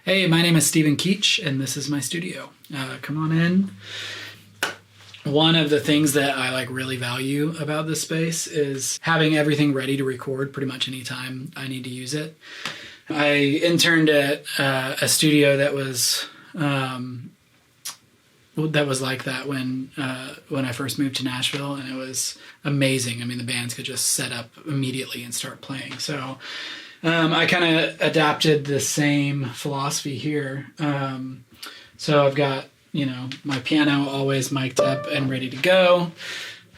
Hey, my name is Stephen Keach, and this is my studio. Come on in. One of the things that I really value about this space is having everything ready to record pretty much anytime I need to use it. I interned at a studio that was like that when I first moved to Nashville, and it was amazing. I mean, the bands could just set up immediately and start playing. So I kind of adapted the same philosophy here. So I've got, my piano always mic'd up and ready to go.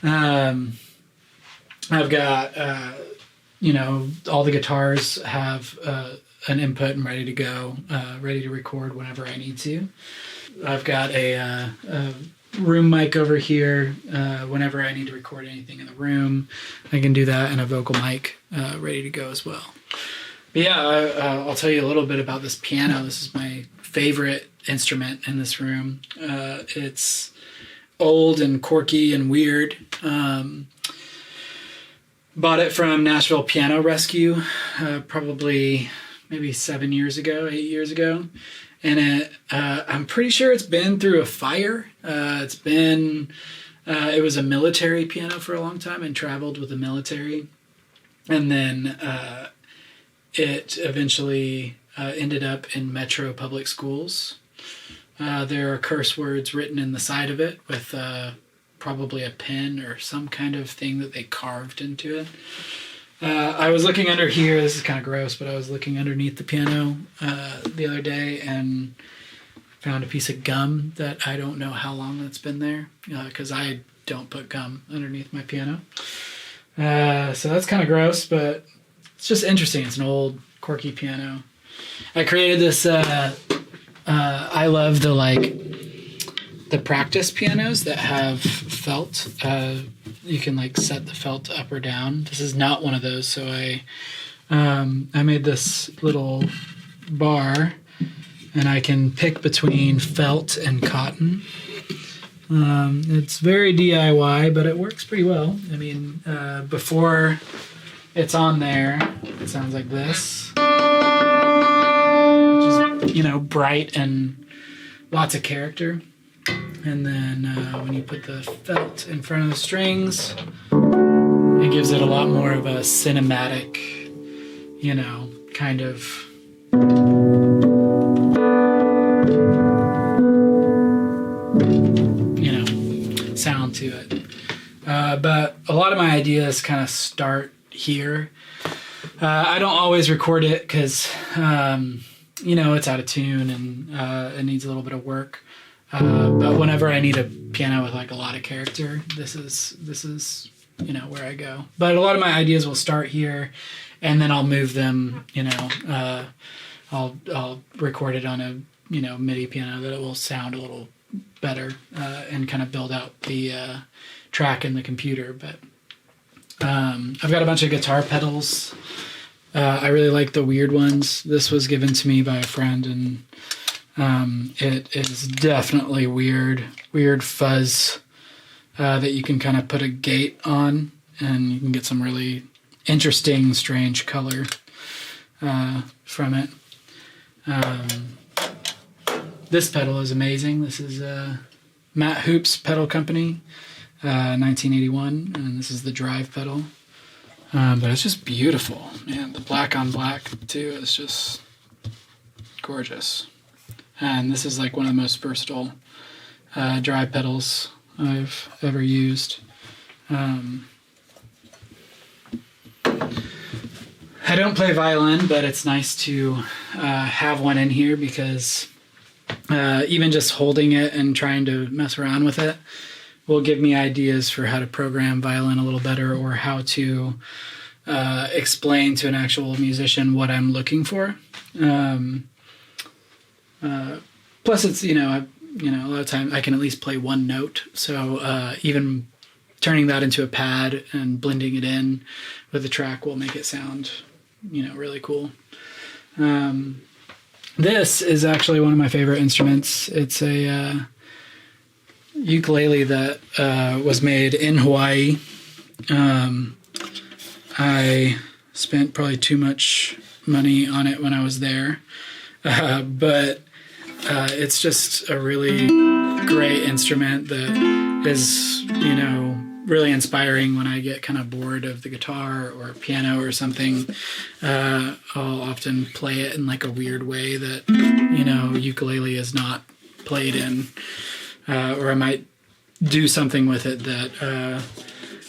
I've got, all the guitars have an input and ready to go, ready to record whenever I need to. I've got a room mic over here. Whenever I need to record anything in the room, I can do that, and a vocal mic ready to go as well. But yeah, I'll tell you a little bit about this piano. This is my favorite instrument in this room. It's old and quirky and weird. Bought it from Nashville Piano Rescue probably maybe 8 years ago. And I'm pretty sure it's been through a fire. It was a military piano for a long time and traveled with the military. And then it eventually ended up in Metro Public Schools. There are curse words written in the side of it with probably a pen or some kind of thing that they carved into it. I was looking under here. This is kind of gross, but I was looking underneath the piano the other day and found a piece of gum that I don't know how long that's been there, because I don't put gum underneath my piano. So that's kind of gross, but it's just interesting. It's an old, quirky piano. I created this. I love the practice pianos that have felt. You can set the felt up or down. This is not one of those, so I made this little bar, and I can pick between felt and cotton. It's very DIY, but it works pretty well. I mean, before it's on there, it sounds like this, which is, bright and lots of character. And then when you put the felt in front of the strings, it gives it a lot more of a cinematic, kind of sound to it. But a lot of my ideas kind of start here. I don't always record it because, it's out of tune and it needs a little bit of work. But whenever I need a piano with a lot of character, this is where I go. But a lot of my ideas will start here, and then I'll move them. I'll record it on a MIDI piano that it will sound a little better and kind of build out the track in the computer. But I've got a bunch of guitar pedals. I really like the weird ones. This was given to me by a friend, and it is definitely weird fuzz that you can kind of put a gate on, and you can get some really interesting, strange color from it. This pedal is amazing. This is Matt Hoop's pedal company, 1981, and this is the drive pedal. But it's just beautiful, man. The black on black too is just gorgeous. And this is one of the most versatile drive pedals I've ever used. I don't play violin, but it's nice to have one in here because even just holding it and trying to mess around with it will give me ideas for how to program violin a little better, or how to explain to an actual musician what I'm looking for. Plus it's, a lot of times I can at least play one note. So even turning that into a pad and blending it in with the track will make it sound, really cool. This is actually one of my favorite instruments. It's a ukulele that was made in Hawaii. I spent probably too much money on it when I was there. but it's just a really great instrument that is, really inspiring when I get kind of bored of the guitar or piano or something. I'll often play it in like a weird way that, ukulele is not played in, or I might do something with it that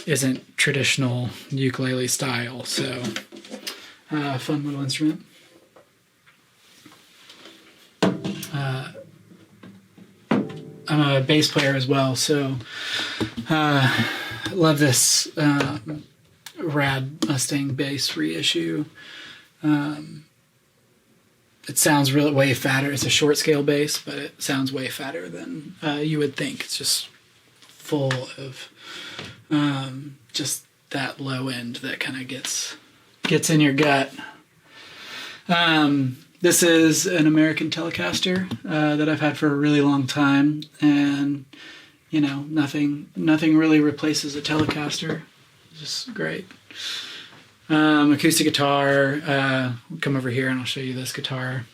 isn't traditional ukulele style. So, fun little instrument. I'm a bass player as well, so love this rad Mustang bass reissue. It sounds really way fatter. It's a short scale bass, but it sounds way fatter than you would think. It's just full of just that low end that kind of gets in your gut. This is an American Telecaster that I've had for a really long time, and nothing really replaces a Telecaster. It's just great. Acoustic guitar. Come over here and I'll show you this guitar.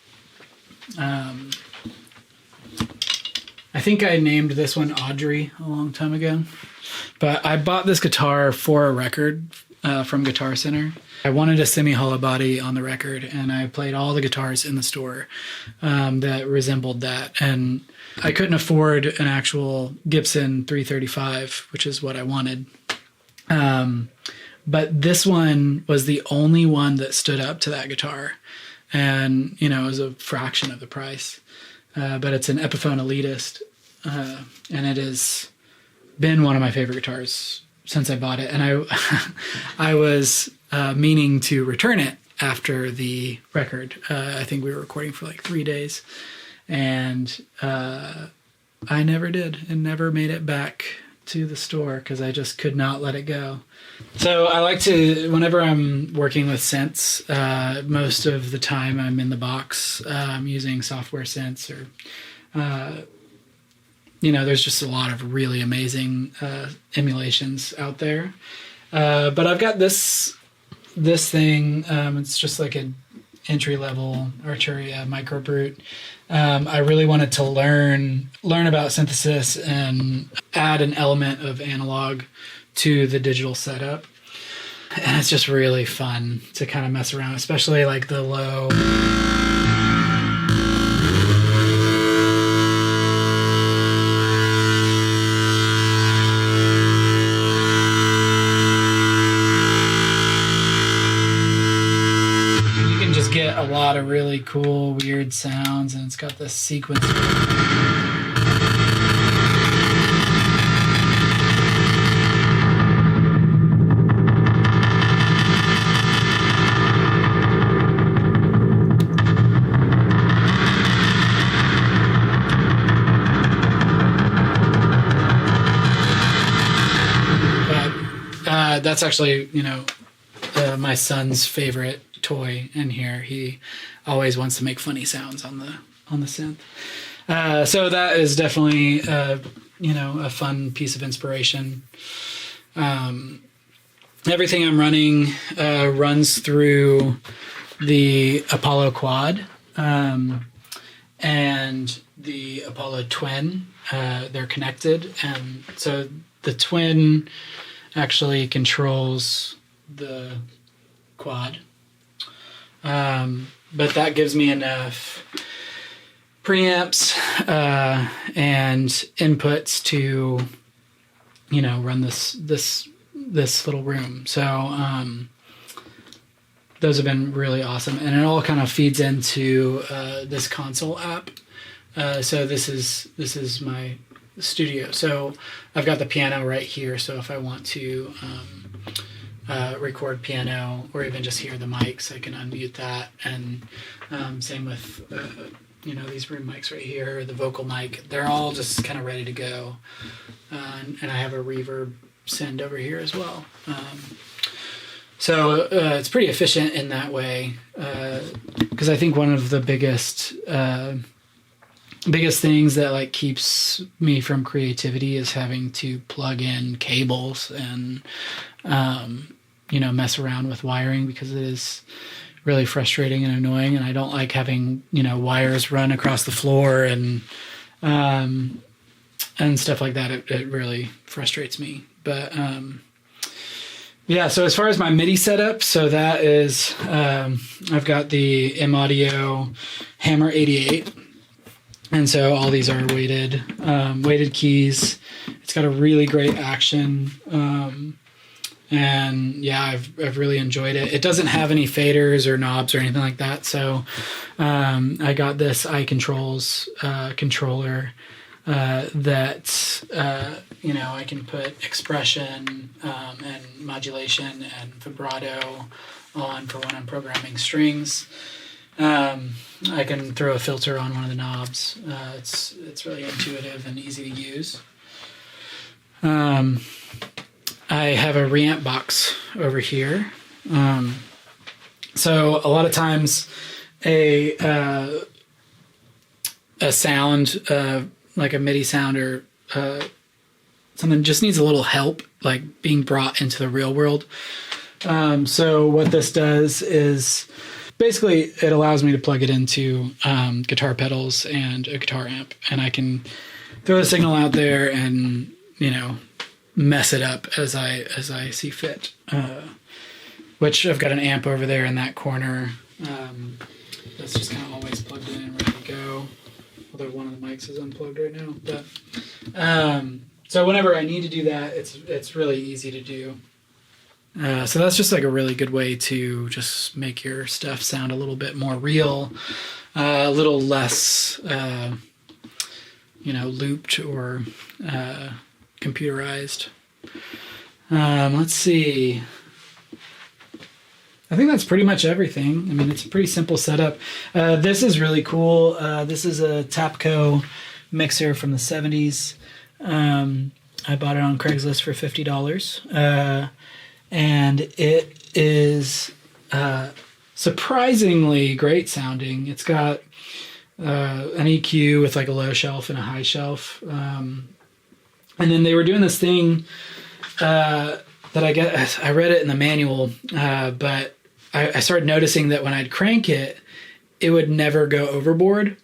I think I named this one Audrey a long time ago, but I bought this guitar for a record from Guitar Center. I wanted a semi-hollow body on the record, and I played all the guitars in the store that resembled that. And I couldn't afford an actual Gibson 335, which is what I wanted. But this one was the only one that stood up to that guitar. And, it was a fraction of the price. But it's an Epiphone Elitist, and it has been one of my favorite guitars since I bought it. And I was meaning to return it after the record. I think we were recording for like 3 days, and I never did, and never made it back to the store because I just could not let it go. So I like to, whenever I'm working with synths, most of the time I'm in the box using software synths, or there's just a lot of really amazing emulations out there. But I've got this thing. It's just like an entry-level Arturia Micro Brute. I really wanted to learn about synthesis and add an element of analog to the digital setup. And it's just really fun to kind of mess around, especially like the low. You can just get a lot of really cool, weird sounds, and it's got this sequence. That's actually, my son's favorite toy in here. He always wants to make funny sounds on the synth. So that is definitely, a fun piece of inspiration. Everything I'm running runs through the Apollo Quad and the Apollo Twin. They're connected, and so the Twin actually controls the quad. But that gives me enough preamps and inputs to, run this little room. So those have been really awesome, and it all kind of feeds into this console app. So this is my studio. So I've got the piano right here. So if I want to record piano or even just hear the mics, I can unmute that. And same with these room mics right here, the vocal mic. They're all just kind of ready to go. And I have a reverb send over here as well. So it's pretty efficient in that way, because I think one of the biggest things that like keeps me from creativity is having to plug in cables and mess around with wiring, because it is really frustrating and annoying, and I don't like having, wires run across the floor and stuff like that. It really frustrates me. But yeah, so as far as my MIDI setup, so that is, I've got the M Audio Hammer 88. And so all these are weighted keys. It's got a really great action. And yeah, I've really enjoyed it. It doesn't have any faders or knobs or anything like that. So I got this iControls controller that I can put expression and modulation and vibrato on for when I'm programming strings. I can throw a filter on one of the knobs. It's really intuitive and easy to use. I have a reamp box over here. So a lot of times a sound, like a MIDI sound or something, just needs a little help, like being brought into the real world. So what this does is basically it allows me to plug it into guitar pedals and a guitar amp, and I can throw the signal out there and mess it up as I see fit. Which I've got an amp over there in that corner that's just kind of always plugged in and ready to go. Although one of the mics is unplugged right now, but so whenever I need to do that, it's really easy to do. So that's just like a really good way to just make your stuff sound a little bit more real, a little less, looped or computerized. Let's see. I think that's pretty much everything. I mean, it's a pretty simple setup. This is really cool. This is a Tapco mixer from the 70s. I bought it on Craigslist for $50. And it is surprisingly great sounding. It's got an EQ with like a low shelf and a high shelf. And then they were doing this thing that I read it in the manual, but I started noticing that when I'd crank it, it would never go overboard.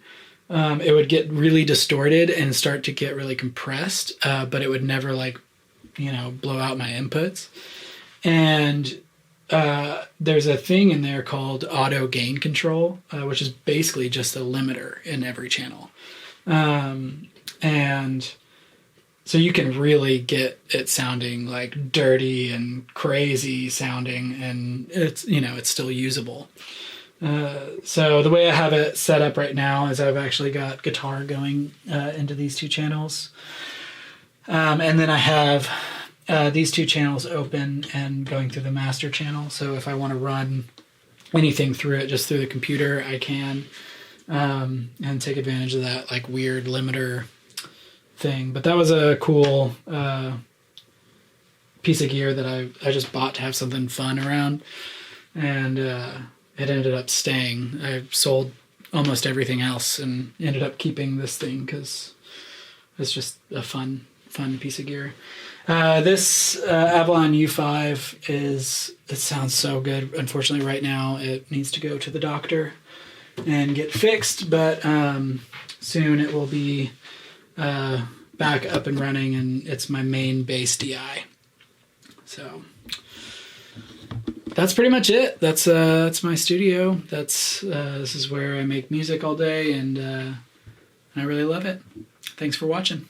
It would get really distorted and start to get really compressed, but it would never blow out my inputs. And there's a thing in there called auto gain control, which is basically just a limiter in every channel. And so you can really get it sounding like dirty and crazy sounding, and it's still usable. So the way I have it set up right now is I've actually got guitar going into these two channels. And then I have these two channels open and going through the master channel. So if I want to run anything through it just through the computer, I can, and take advantage of that like weird limiter thing. But that was a cool piece of gear that I just bought to have something fun around, and it ended up staying. I sold almost everything else and ended up keeping this thing because it's just a fun piece of gear. This Avalon U5 it sounds so good. Unfortunately, right now it needs to go to the doctor and get fixed, but soon it will be back up and running, and it's my main bass DI. So that's pretty much it. That's my studio. This is where I make music all day, and I really love it. Thanks for watching.